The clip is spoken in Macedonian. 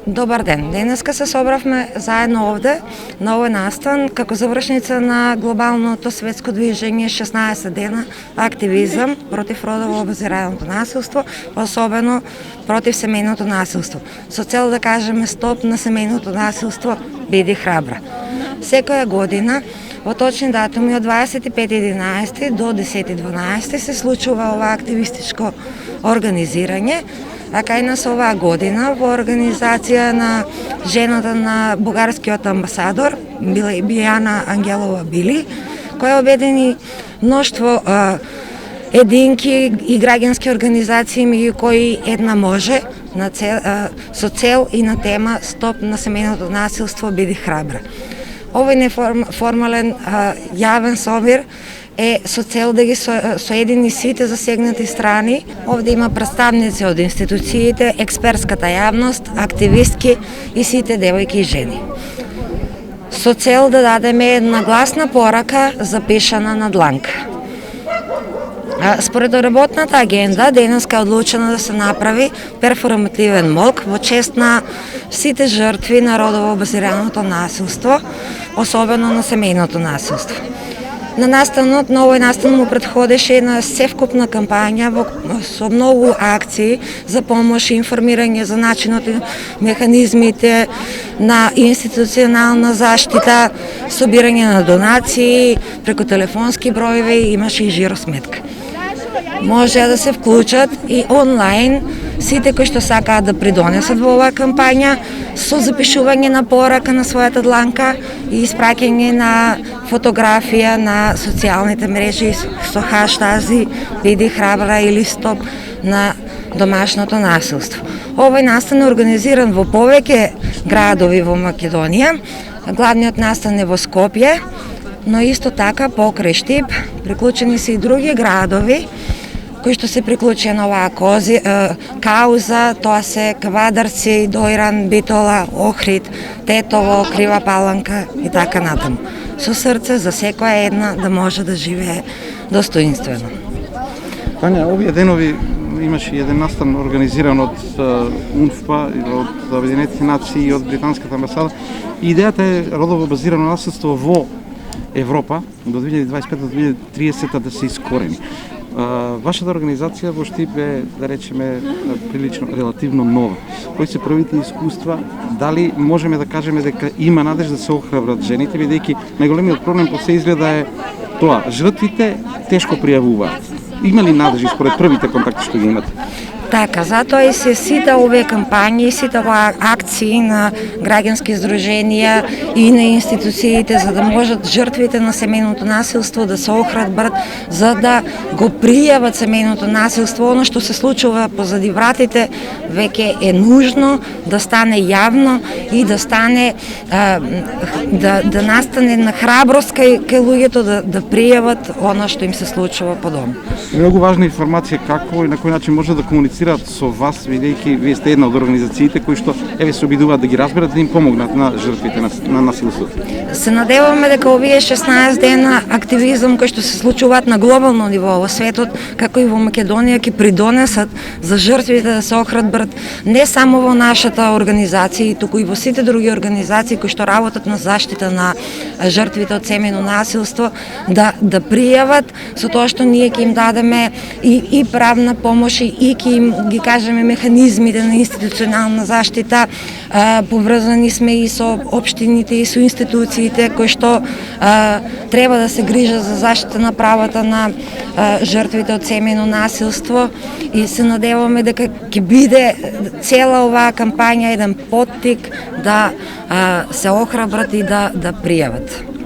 Добар ден. Денеска се собравме заедно овде на овој настан како завршница на глобалното светско движење 16 дена активизам против родово базираното насилство, особено против семејното насилство. Со цел да кажеме стоп на семејното насилство, биди храбра. Секоја година во точни датуми од 25.11 до 10.12 се случува ова активистичко организирање, а кај нас оваа година во организација на жената на бугарскиот амбасадор Бијана Ангелова Били, која обедини мноштво единки и граѓански организации, меѓу кои една може, со цел и на тема Стоп на семејното насилство, биди храбра. Овој неформален јавен собир е со цел да ги соедини сите засегнати страни. Овде има представници од институциите, експертската јавност, активистки и сите девојки и жени. Со цел да дадеме една гласна порака запишана на дланка. Според работната агенда, денеска е одлучено да се направи перформативен молк во чест на сите жртви на родово базираното насилство, особено на семејното насилство. На настанот, на овој настан му претходеше една севкупна кампања со многу акции за помош и информирање за начинот и механизмите на институционална заштита, собирање на донации, преку телефонски броеви, имаше и жиросметка. Може да се вклучат и онлайн сите кои што сакаат да придонесат во оваа кампања со запишување на порака на својата дланка и испраќање на фотографија на социјалните мрежи со хаштази биди храбра или стоп на домашното насилство. Овој настан е организиран во повеќе градови во Македонија. Главниот настан е во Скопје, но исто така покрај Штип приклучени се и други градови кои што се приклучени на оваа кауза, тоа се Квадарци, Дојран, Битола, Охрид, Тетово, Крива Паланка и така натаму. Со срце за секоја една да може да живее достоинствено. Тања, овие денови имаше еден настан организиран од УНФПА, од Обединетите нации и од Британската амбасада. Идејата е родово базирано насилство во Европа до 2025 до 2030 да се искорени. Вашата организација во Штип е, да речеме, прилично, релативно нова. Кои се првите искуства? Дали можеме да кажеме дека има надеж да се охрабрат жените, бидејќи најголемиот проблем по се изгледа е тоа, жртвите тешко пријавуваат. Има ли надежи според првите контакти што ги имате? Така, затоа и се сите овие кампањи, сите овие акции на граѓански здруженија и на институциите за да можат жртвите на семејното насилство да се охрабрат, за да го пријават семејното насилство. Оно што се случува позади вратите веќе е нужно да стане јавно и да стане да настане на храброст кај луѓето да пријават оно што им се случува по дом. Многу важна информација како и на кој начин може да комуницираат со вас, бидејќи вие сте една од организациите кои што се обидуваат да ги разберат, да им помогнат на жртвите на насилството. Се надеваме дека овие 16 дена активизам кои што се случуваат на глобално ниво во светот, како и во Македонија, ќе придонесат за жртвите да се охрабрат не само во нашата организација, туку и во сите други организации кои што работат на заштита на жртвите од семејно насилство, да пријават со тоа што ние ќе им дадеме и правна помош и ќе им ги кажеме механизмите на институционална заштита. Поврзани сме и со општините и со институциите кои што треба да се грижат за заштита на правата на жртвите од семејно насилство и се надеваме дека ќе биде цела оваа кампања еден поттик да се охрабрат и да пријават.